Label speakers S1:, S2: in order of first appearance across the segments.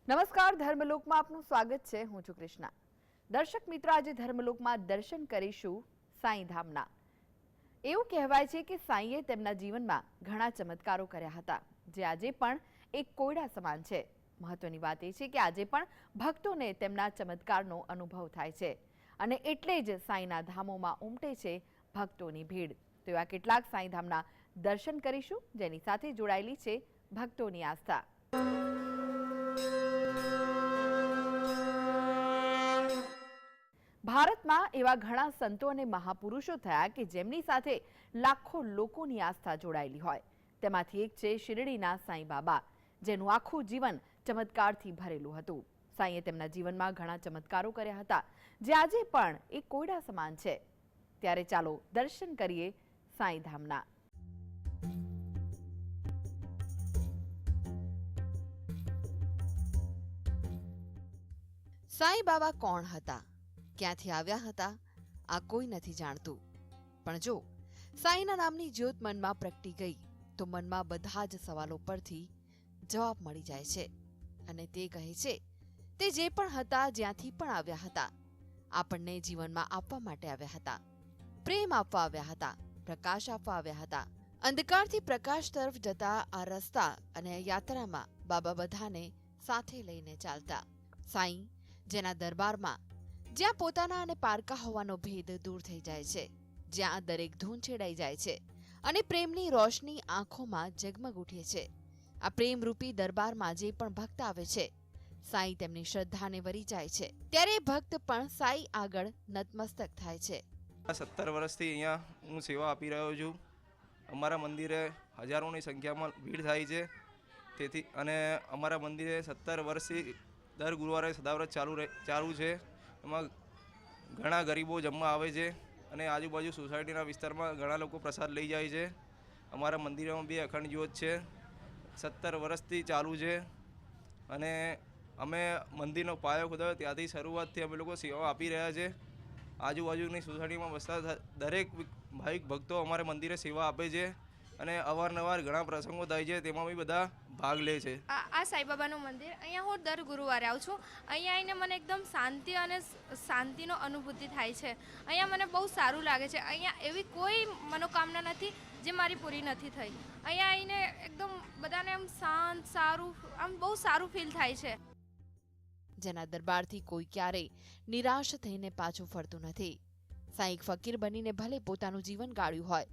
S1: નમસ્કાર, ધર્મલોકમાં આપનું સ્વાગત છે. હું છું કૃષ્ણા. દર્શક મિત્રો, આજે ધર્મલોકમાં દર્શન કરીશું સાંઈધામના. એવું કહેવાય છે કે સાંઈએ તેમના જીવનમાં ઘણા ચમત્કારો કર્યા હતા, જે આજે પણ એક કોયડા સમાન છે. મહત્વની વાત એ છે કે આજે પણ ભક્તોને તેમના ચમત્કારનો અનુભવ થાય છે અને એટલે જ સાંઈના ધામોમાં ઉમટે છે ભક્તોની ભીડ. તો એવા કેટલાક સાંઈધામના દર્શન કરીશું, જેની સાથે જોડાયેલી છે ભક્તોની આસ્થા. ભારતમાં એવા ઘણા સંતો અને મહાપુરુષો થયા કે જેમની સાથે લાખો લોકોની આસ્થા જોડાયેલી હોય. તેમાંથી એક છે શિરડીના સાંઈ બાબા, જેનું આખું જીવન ચમત્કારથી ભરેલું હતું. સાંઈએ તેમના જીવનમાં ઘણા ચમત્કારો કર્યા હતા, જે આજે પણ એક કોયડા સમાન છે. ત્યારે ચાલો દર્શન કરીએ સાંઈધામના. સાંઈ બાબા કોણ હતા, ક્યાંથી આવ્યા હતા, આ કોઈ નથી જાણતું. પણ જો સાંઈના નામની જ્યોત મનમાં પ્રગટી ગઈ તો મનમાં બધા જ સવાલો પરથી જવાબ મળી જાય છે. અને તે કહે છે તે જે પણ હતા, જ્યાંથી પણ આવ્યા હતા, આપણને જીવનમાં આપવા માટે આવ્યા હતા, પ્રેમ આપવા આવ્યા હતા, પ્રકાશ આપવા આવ્યા હતા. અંધકારથી પ્રકાશ તરફ જતા આ રસ્તા અને યાત્રામાં બાબા બધાને સાથે લઈને ચાલતા. સાંઈ જેના દરબારમાં જ્યાં પોતાના અને પારકા હોવાનો ભેદ દૂર થઈ જાય છે, જ્યાં દરેક ધૂન છેડાઈ જાય છે અને પ્રેમની રોશની આંખોમાં ઝગમગ ઉઠે છે. આ પ્રેમરૂપી દરબારમાં જે પણ ભક્ત આવે છે, સાંઈ તેમની શ્રદ્ધાને વરી જાય છે. ત્યારે ભક્ત પણ સાંઈ આગળ નતમસ્તક થાય છે.
S2: 17 વર્ષથી અહીંયા હું સેવા આપી રહ્યો છું. અમારા મંદિરે હજારોની સંખ્યામાં ભીડ થાય છે. તેથી અને અમારા મંદિરે 17 વર્ષથી દર ગુરુવારે સદાવ્રત ચાલુ છે. એમાં ઘણા ગરીબો જમવા આવે છે અને આજુબાજુ સોસાયટીના વિસ્તારમાં ઘણા લોકો પ્રસાદ લઈ જાય છે. અમારા મંદિરમાં બી અખંડ જ્યોત છે, 17 વર્ષથી ચાલુ છે. અને અમે મંદિરનો પાયો ખોદાયો ત્યાંથી શરૂઆતથી અમે લોકો સેવા આપી રહ્યા છે. આજુબાજુની સોસાયટીમાં વસતા દરેક ભાવિક ભક્તો અમારે મંદિરે સેવા આપે છે અને અવારનવાર ઘણા પ્રસંગો થાય છે, તેમાં બી બધા ભાગ લે છે.
S3: આ સાંઈબાબાનું મંદિર, અહીંયા હું દર ગુરુવારે આવું છું. અહીંયા આવીને મને એકદમ શાંતિ અને શાંતિનો અનુભૂતિ થાય છે. અહીંયા મને બહુ સારું લાગે છે. અહીંયા એવી કોઈ મનોકામના નથી જે મારી પૂરી નથી થઈ. અહીંયા આવીને એકદમ બધાને આમ શાંત, સારું, આમ બહુ સારું ફીલ થાય છે.
S1: જેના દરબારથી કોઈ ક્યારેય નિરાશ થઈને પાછું ફરતું નથી. સાંઈ ફકીર બનીને ભલે પોતાનું જીવન ગાળ્યું હોય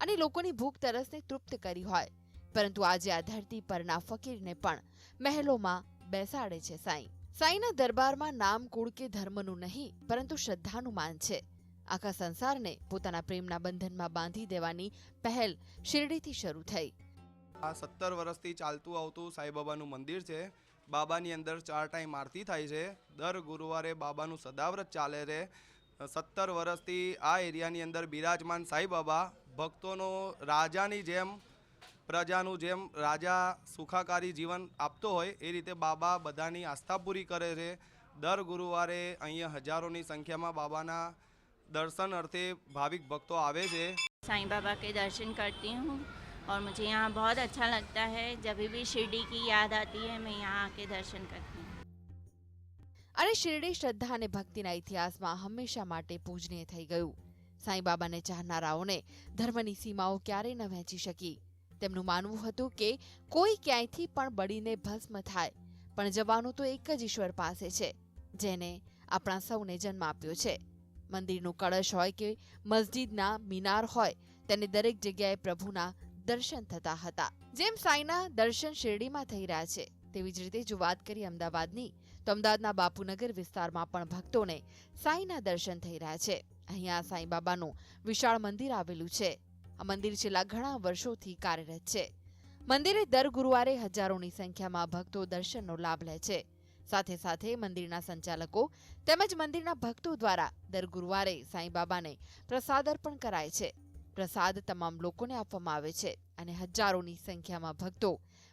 S1: અને લોકોની ભૂખ તરસને તૃપ્ત કરી હોય, પરંતુ આજે આ ધરતી પરના ફકીરને પણ મહેલોમાં બેસાડે છે સાંઈ. સાંઈના દરબારમાં નામ, કુળ કે ધર્મનું નહીં, પરંતુ શ્રદ્ધાનું માન છે. આખા સંસારને પોતાના પ્રેમના બંધનમાં બાંધી દેવાની પહેલ શિરડીથી શરૂ થઈ.
S2: આ 17 વર્ષથી ચાલતું આવતું સાંઈબાબાનું મંદિર છે. બાબાની અંદર 4 ટાઈમ આરતી થાય છે. દર ગુરુવારે બાબાનું સદાવ્રત ચાલે છે. 17 વર્ષથી આ એરિયાની અંદર બિરાજમાન સાંઈબાબા ભક્તોનો રાજાની જેમ, પ્રજાનું જેમ રાજા સુખાકારી જીવન આપતો હોય એ રીતે બાબા બધાની આસ્થા પૂરી કરે છે. દર ગુરુવારે અહીંયા હજારોની સંખ્યામાં બાબાના દર્શન અર્થે ભાવિક ભક્તો આવે છે.
S4: साईं बाबा के दर्शन करती हूँ और मुझे यहाँ बहुत अच्छा लगता है. जब भी शिरडी की याद आती है मैं यहाँ आके दर्शन करती हूँ.
S1: અને શિરડી શ્રદ્ધા અને ભક્તિના ઇતિહાસમાં હંમેશા માટે પૂજનીય થઈ ગયું. સાંઈ બાબાને ચાહનારાઓને ધર્મની સીમાઓ ક્યારેય ન વહેંચી શકી. તેમનું માનવું હતું કે કોઈ ક્યાંયથી પણ બળીને ભસ્મ થાય, પણ જવાનું તો એક જ ઈશ્વર પાસે છે, જેને આપણા સૌને જન્મ આપ્યો છે. મંદિરનું કળશ હોય કે મસ્જિદના મિનાર હોય, તેને દરેક જગ્યાએ પ્રભુના દર્શન થતા હતા. જેમ સાંઈના દર્શન શિરડીમાં થઈ રહ્યા છે, તેવી જ રીતે જો વાત કરીએ અમદાવાદની, તો અમદાવાદના બાપુનગર વિસ્તારમાં પણ ભક્તોને સાંઈના દર્શન થઈ રહ્યા છે. અહીંયા સાંઈ બાબાનું વિશાળ મંદિર આવેલું છે. આ મંદિર છેલ્લા ઘણા વર્ષોથી કાર્યરત છે. મંદિરે દર ગુરુવારે હજારોની સંખ્યામાં ભક્તો દર્શનનો લાભ લે છે. સાથે સાથે મંદિરના સંચાલકો તેમજ મંદિરના ભક્તો દ્વારા દર ગુરુવારે સાંઈ બાબાને પ્રસાદ અર્પણ કરાય છે. પ્રસાદ તમામ લોકોને આપવામાં આવે છે અને હજારોની સંખ્યામાં ભક્તો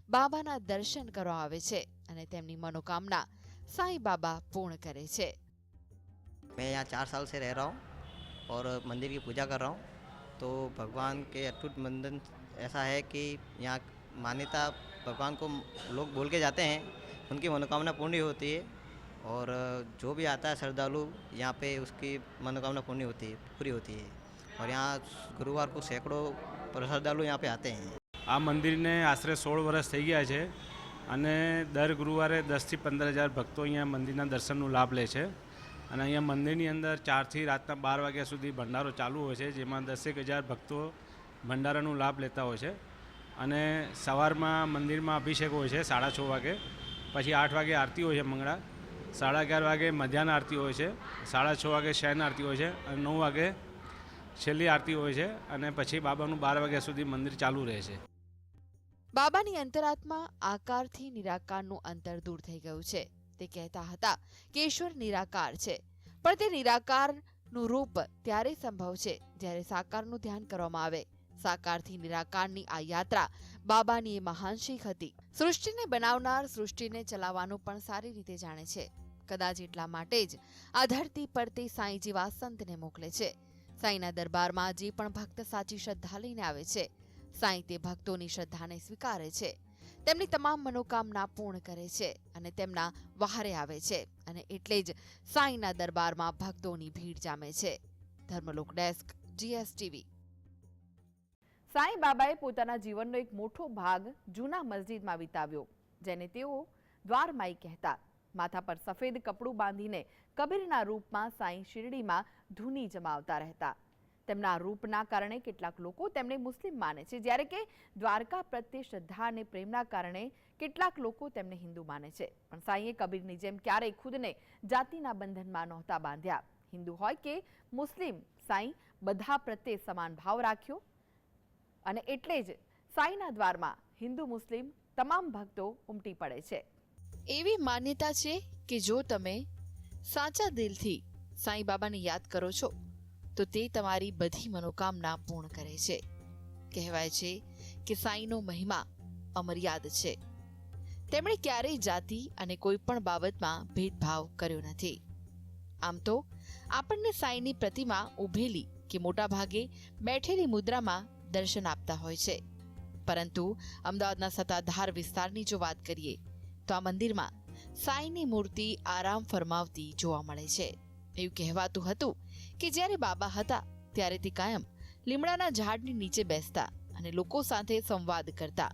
S1: બાબાના દર્શન કરવા આવે છે અને તેમની મનોકામના साईं बाबा पूर्ण करे छे।
S5: मैं यहाँ 4 साल से रह रहा हूँ और मंदिर की पूजा कर रहा हूँ। तो भगवान के अटूट बंधन ऐसा है कि यहाँ मान्यता भगवान को लोग बोल के जाते हैं उनकी मनोकामना पूर्ण होती है और जो भी आता है श्रद्धालु यहाँ पे उसकी मनोकामना पूरी होती है और यहाँ गुरुवार को सैकड़ों श्रद्धालु यहाँ पे आते हैं।
S6: આ મંદિરને આશરે 16 વર્ષ થઈ ગયા છે અને દર ગુરુવારે 10,000 થી 15,000 ભક્તો અહીંયા મંદિરના દર્શનનો લાભ લે છે અને અહીંયા મંદિરની અંદર 4 થી રાતના 12 વાગ્યા સુધી ભંડારો ચાલુ હોય છે, જેમાં 10,000 ભક્તો ભંડારાનો લાભ લેતા હોય છે અને સવારમાં મંદિરમાં અભિષેક હોય છે 6:30 વાગે, પછી 8 વાગે આરતી હોય છે મંગળા, 11:30 વાગે મધ્યાહન આરતી હોય છે, 6:30 વાગે શયન આરતી હોય છે અને 9 વાગે છેલ્લી આરતી હોય છે અને પછી બાબાનું 12 વાગ્યા સુધી મંદિર ચાલુ રહે છે।
S1: બાબાની અંતરાત્મા આકારથી નિરાકારનું અંતર દૂર થઈ ગયું છે। તે કહેતા હતા કે ઈશ્વર નિરાકાર છે, પણ તે નિરાકારનું રૂપ ત્યારે સંભવ છે જ્યારે સાકારનું ધ્યાન કરવામાં આવે। સાકારથી નિરાકારની આ યાત્રા બાબાની એ મહાન શીખ હતી। સૃષ્ટિને બનાવનાર સૃષ્ટિને ચલાવવાનું પણ સારી રીતે જાણે છે। કદાચ એટલા માટે જ આ ધરતી પર તે સાંઈ જેવા સંતને મોકલે છે। સાંઈના દરબારમાં જે પણ ભક્ત સાચી શ્રદ્ધા લઈને આવે છે, સાંઈ તે ભક્તોની શ્રદ્ધાને સ્વીકારે છે, તેમની તમામ મનોકામના પૂર્ણ કરે છે અને તેમના વહારે આવે છે અને એટલે જ સાંઈના દરબારમાં ભક્તોની ભીડ જામે છે। Dharmalok desk, GSTV।
S7: સાંઈ બાબાએ પોતાના જીવનનો એક મોટો ભાગ જૂના મસ્જિદમાં વિતાવ્યો, જેને તેઓ દ્વારમાઈ કહેતા। માથા પર સફેદ કપડું બાંધીને કબીરના રૂપમાં સાંઈ શિરડીમાં ધૂની જમાવતા રહેતા। તેમના રૂપના કારણે કેટલાક લોકો તેમને મુસ્લિમ માને છે, જ્યારે કે દ્વારકા પ્રત્યે શ્રદ્ધા અને પ્રેમના કારણે કેટલાક લોકો તેમને હિન્દુ માને છે। પણ સાંઈએ કબીરની જેમ ક્યારેય ખુદને જાતિના બંધનમાં નહોતા બાંધ્યા। હિન્દુ હોય કે મુસ્લિમ, સાંઈ બધા પ્રત્યે સમાન ભાવ રાખ્યો અને એટલે જ સાંઈના દ્વારમાં હિન્દુ મુસ્લિમ તમામ ભક્તો ઉમટી પડે છે।
S1: એવી માન્યતા છે કે જો તમે સાચા દિલથી સાંઈ બાબાને યાદ કરો છો તો તે તમારી બધી મનોકામના પૂર્ણ કરે છે। કહેવાય છે કે સાંઈનો મહિમા અમર્યાદ છે। તેમણે ક્યારેય જાતિ અને કોઈ પણ બાબતમાં ભેદભાવ કર્યો નથી। આમ તો આપણને સાંઈની પ્રતિમા ઊભેલી કે મોટા ભાગે બેઠેલી મુદ્રામાં દર્શન આપતા હોય છે, પરંતુ અમદાવાદના સત્તાધાર વિસ્તારની જો વાત કરીએ તો આ મંદિરમાં સાંઈની મૂર્તિ આરામ ફરમાવતી જોવા મળે છે। એવું કહેવાતું હતું કે જ્યારે બાબા હતા ત્યારે તે કાયમ લીમડાના ઝાડની નીચે બેસતા અને લોકો સાથે સંવાદ કરતા,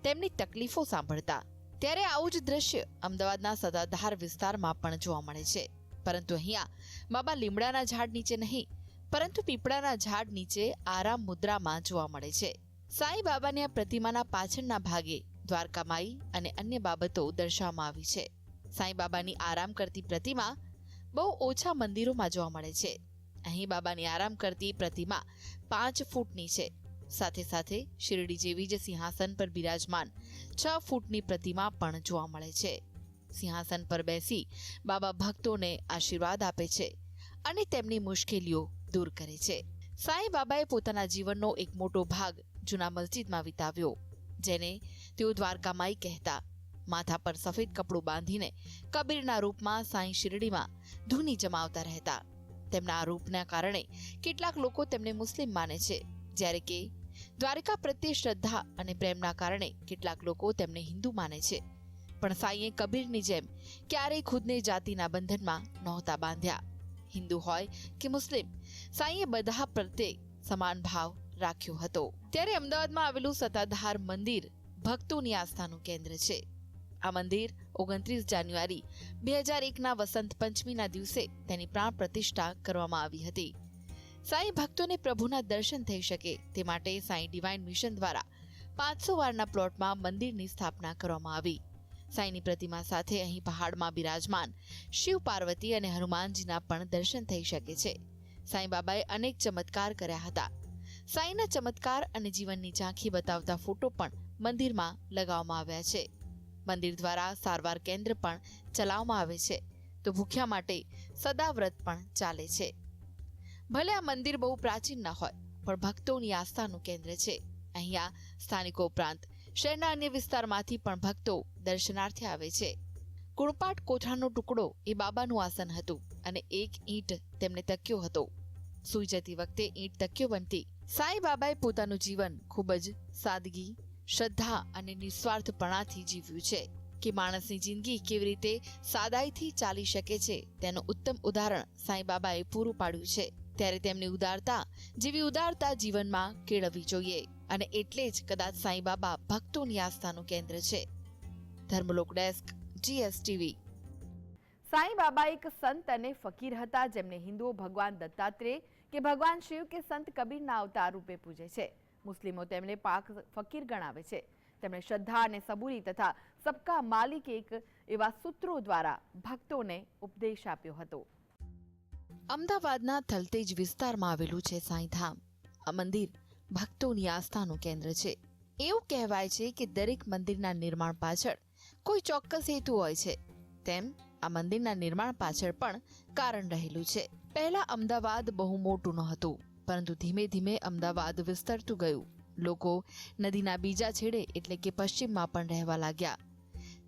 S1: તેમની તકલીફો સાંભળતા। ત્યારે આવું જ દ્રશ્ય અમદાવાદના સત્તાધાર વિસ્તારમાં પણ જોવા મળે છે, પરંતુ અહીંયા બાબા લીમડાના ઝાડ નીચે નહીં પરંતુ પીપળાના ઝાડ નીચે આરામ મુદ્રામાં જોવા મળે છે। સાંઈ બાબાની આ પ્રતિમાના પાછળના ભાગે દ્વારકામાઈ અને અન્ય બાબતો દર્શાવવામાં આવી છે। સાંઈ બાબાની આરામ કરતી પ્રતિમા બહુ ઓછા મંદિરોમાં જોવા મળે છે। અહીં બાબાની આરામ કરતી પ્રતિમા 5 ફૂટની છે। સાથે સાથે શિરડી જેવી જ સિંહાસન પર બિરાજમાન 6 ફૂટની પ્રતિમા પણ જોવા મળે છે। સિંહાસન પર બેસી બાબા ભક્તોને આશીર્વાદ આપે છે અને તેમની મુશ્કેલીઓ દૂર કરે છે। સાંઈ બાબાએ પોતાના જીવનનો એક મોટો ભાગ જૂના મસ્જિદમાં વિતાવ્યો, જેને તેઓ દ્વારકામાઈ કહેતા। માથા પર સફેદ કપડું બાંધીને કબીરના રૂપમાં સાંઈ શિરડીમાં ધૂની જમાવતા રહેતા। તેમના આ રૂપના કારણે કેટલાક લોકો તેમને મુસ્લિમ માને છે, જ્યારે કે દ્વારકા પ્રત્યે શ્રદ્ધા અને પ્રેમના કારણે કેટલાક લોકો તેમને હિન્દુ માને છે। પણ સાંઈએ કબીરની જેમ ક્યારેય ખુદને જાતિના બંધનમાં નહોતા બાંધ્યા। હિન્દુ હોય કે મુસ્લિમ, સાંઈએ બધા પ્રત્યે સમાન ભાવ રાખ્યો હતો। ત્યારે અમદાવાદમાં આવેલું સત્તાધાર મંદિર ભક્તોની આસ્થાનું કેન્દ્ર છે। આ મંદિર 29 જાન્યુઆરી 2001ના વસંત પંચમીના દિવસે તેની પ્રાણ પ્રતિષ્ઠા કરવામાં આવી હતી। સાંઈ ભક્તોને પ્રભુના દર્શન થઈ શકે તે માટે સાંઈ ડિવાઇન મિશન દ્વારા 500 વારના પ્લોટમાં મંદિરની સ્થાપના કરવામાં આવી। સાંઈની પ્રતિમા સાથે અહીં પહાડમાં બિરાજમાન શિવ પાર્વતી અને હનુમાનજીના પણ દર્શન થઈ શકે છે। સાંઈ બાબાએ અનેક ચમત્કાર કર્યા હતા। સાંઈના ચમત્કાર અને જીવનની ઝાંખી બતાવતા ફોટો પણ મંદિરમાં લગાવવામાં આવ્યા છે। મંદિર દ્વારા સારવાર કેન્દ્ર પણ ચલાવવામાં આવે છે, તો ભૂખ્યા માટે સદાવ્રત પણ ચાલે છે। ભલે આ મંદિર બહુ પ્રાચીન ન હોય, પણ ભક્તોની આસ્થાનું કેન્દ્ર છે। અહીંયા સ્થાનિકો ઉપરાંત શહેરના અન્ય વિસ્તારમાંથી પણ ભક્તો દર્શનાર્થે આવે છે। ગુણપાટ કોઠાનો ટુકડો એ બાબાનું આસન હતું અને એક ઈંટ તેમને તક્યો હતો। સૂઈ જતી વખતે ઈંટ તક્યો બનતી। સાંઈ બાબાએ પોતાનું જીવન ખૂબ જ સાદગી, શ્રદ્ધા અને નિસ્વાર્થપણાથી જીવ્યું છે। કે માણસની જિંદગી કેવી રીતે સાદાઈથી ચાલી શકે છે તેનું ઉત્તમ ઉદાહરણ સાંઈ બાબાએ પૂરું પાડ્યું છે. ત્યારે તેમની ઉદારતા જેવી ઉદારતા જીવનમાં કેળવવી જોઈએ અને એટલે જ કદાચ સાંઈ બાબા ભક્તોની આસ્થાનું કેન્દ્ર છે. Dharmalok desk, GSTV.
S7: સાંઈ બાબા એક સંત અને ફકીર હતા જેમને હિન્દુઓ ભગવાન દત્તાત્રેય કે ભગવાન શિવ કે સંત કબીરના અવતાર રૂપે પૂજે છે. મુસ્લિમો તેમને પાક ફકીર ગણાવે છે. તેમણે શ્રદ્ધા અને સબૂરી તથા સબકા માલિક એક એવા સૂત્રો દ્વારા ભક્તોને ઉપદેશ આપ્યો હતો.
S1: અમદાવાદના થલતેજ વિસ્તારમાં આવેલું છે સાંઈધામ. આ મંદિર ભક્તોની આસ્થાનું કેન્દ્ર છે. એવું કહેવાય છે કે દરેક મંદિરના નિર્માણ પાછળ કોઈ ચોક્કસ હેતુ હોય છે. તેમ આ મંદિરના નિર્માણ પાછળ પણ કારણ રહેલું છે. પહેલા અમદાવાદ બહુ મોટું ન હતું, પરંતુ ધીમે ધીમે અમદાવાદ વિસ્તરતું ગયું. લોકો નદીના બીજા છેડે એટલે કે પશ્ચિમમાં પણ રહેવા લાગ્યા.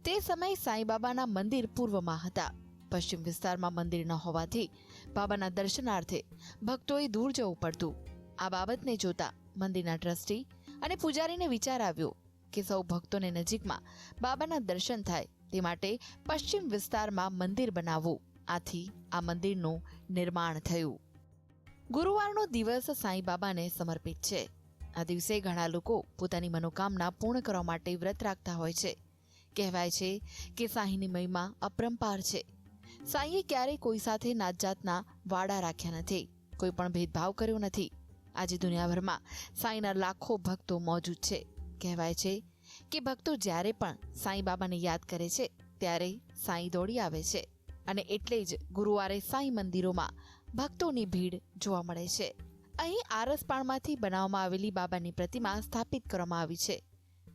S1: તે સમયે સાંઈ બાબાના મંદિર પૂર્વમાં હતા. પશ્ચિમ વિસ્તારમાં મંદિર ન હોવાથી બાબાના દર્શનાર્થે ભક્તોએ દૂર જવું પડતું. આ બાબતને જોતા મંદિરના ટ્રસ્ટી અને પૂજારીને વિચાર આવ્યો કે સૌ ભક્તોને નજીકમાં બાબાના દર્શન થાય તે માટે પશ્ચિમ વિસ્તારમાં મંદિર બનાવવું. આથી આ મંદિરનું નિર્માણ થયું. ગુરુવારનો દિવસ સાંઈ બાબાને સમર્પિત છે. આ દિવસે ઘણા લોકો પોતાની મનોકામના પૂર્ણ કરવા માટે વ્રત રાખતા હોય છે. કહેવાય છે કે સાંઈની મહિમા અપરંપાર છે. સાંઈએ ક્યારેય કોઈ સાથે નાતજાતના વાડા રાખ્યા નથી, કોઈ પણ ભેદભાવ કર્યો નથી. આજે દુનિયાભરમાં સાંઈના લાખો ભક્તો મોજૂદ છે. કહેવાય છે કે ભક્તો જ્યારે પણ સાંઈ બાબાને યાદ કરે છે ત્યારે સાંઈ દોડી આવે છે અને એટલે જ ગુરુવારે સાંઈ મંદિરોમાં ભક્તોની ભીડ જોવા મળે છે. અહીં આરસપાણમાંથી બનાવવામાં આવેલી બાબાની પ્રતિમા સ્થાપિત કરવામાં આવી છે.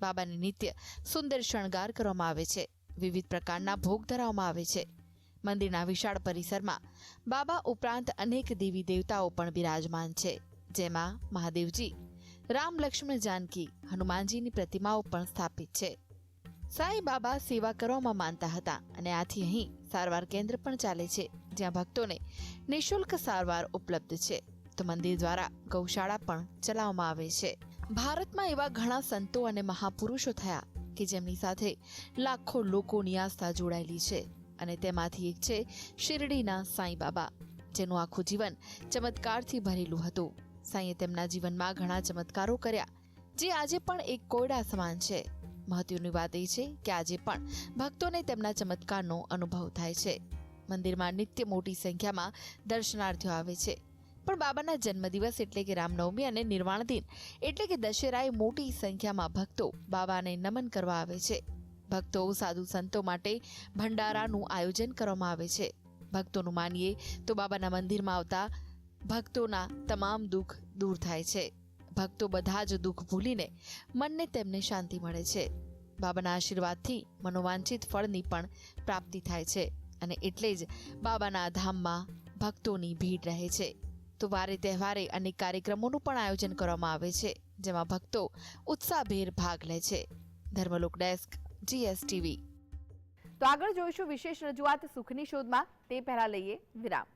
S1: બાબાને નિત્ય સુંદર શણગાર કરવામાં આવે છે. વિવિધ પ્રકારના ભોગ ધરાવવામાં આવે છે. મંદિરના વિશાળ પરિસરમાં બાબા ઉપરાંત અનેક દેવી દેવતાઓ પણ બિરાજમાન છે, જેમાં મહાદેવજી, રામ, લક્ષ્મણ, જાનકી, હનુમાનજીની પ્રતિમાઓ પણ સ્થાપિત છે. સાંઈ બાબા સેવા કરવામાં માનતા હતા અને આથી અહીં સારવાર કેન્દ્ર પણ ચાલે છે, જ્યાં ભક્તોને નિઃશુલ્ક સારવાર ઉપલબ્ધ છે. તો મંદિર દ્વારા ગૌશાળા પણ ચલાવવામાં આવે છે. ભારતમાં એવા ઘણા સંતો અને મહાપુરુષો થયા કે જેમની સાથે લાખો લોકોની આસ્થા જોડાયેલી છે અને તેમાંથી એક છે શિરડીના સાંઈ બાબા, જેનું આખું જીવન ચમત્કારથી ભરેલું હતું. સાંઈએ તેમના જીવનમાં ઘણા ચમત્કારો કર્યા જે આજે પણ એક કોયડા સમાન છે. મહત્વની વાત એ છે કે આજે પણ ભક્તોને તેમના ચમત્કારનો અનુભવ થાય છે. મંદિરમાં નિત્ય મોટી સંખ્યામાં દર્શનાર્થીઓ આવે છે. પણ બાબાના જન્મદિવસ એટલે કે રામનવમી અને નિર્વાણ દિન એટલે કે દશેરાએ મોટી સંખ્યામાં ભક્તો બાબાને નમન કરવા આવે છે. ભક્તો, સાધુ સંતો માટે ભંડારાનું આયોજન કરવામાં આવે છે. ભક્તોનું માનીએ તો બાબાના મંદિરમાં આવતા ભક્તોના તમામ દુઃખ દૂર થાય છે. ભક્તો બધા જ દુઃખ ભૂલીને મનને તેમને શાંતિ મળે છે. બાબાના આશીર્વાદથી મનોવાંછિત ફળની પણ પ્રાપ્તિ થાય છે અને એટલે જ બાબાના ધામમાં ભક્તોની ભીડ રહે છે. તો વારે તહેવારે અનેક કાર્યક્રમોનું પણ આયોજન કરવામાં આવે છે, જેમાં ભક્તો ઉત્સાહભેર ભાગ લે છે. Dharmalok desk, GSTV.
S7: તો આગળ જોઈશું વિશેષ રજૂઆત સુખની શોધમાં. તે પહેલા લઈએ વિરામ.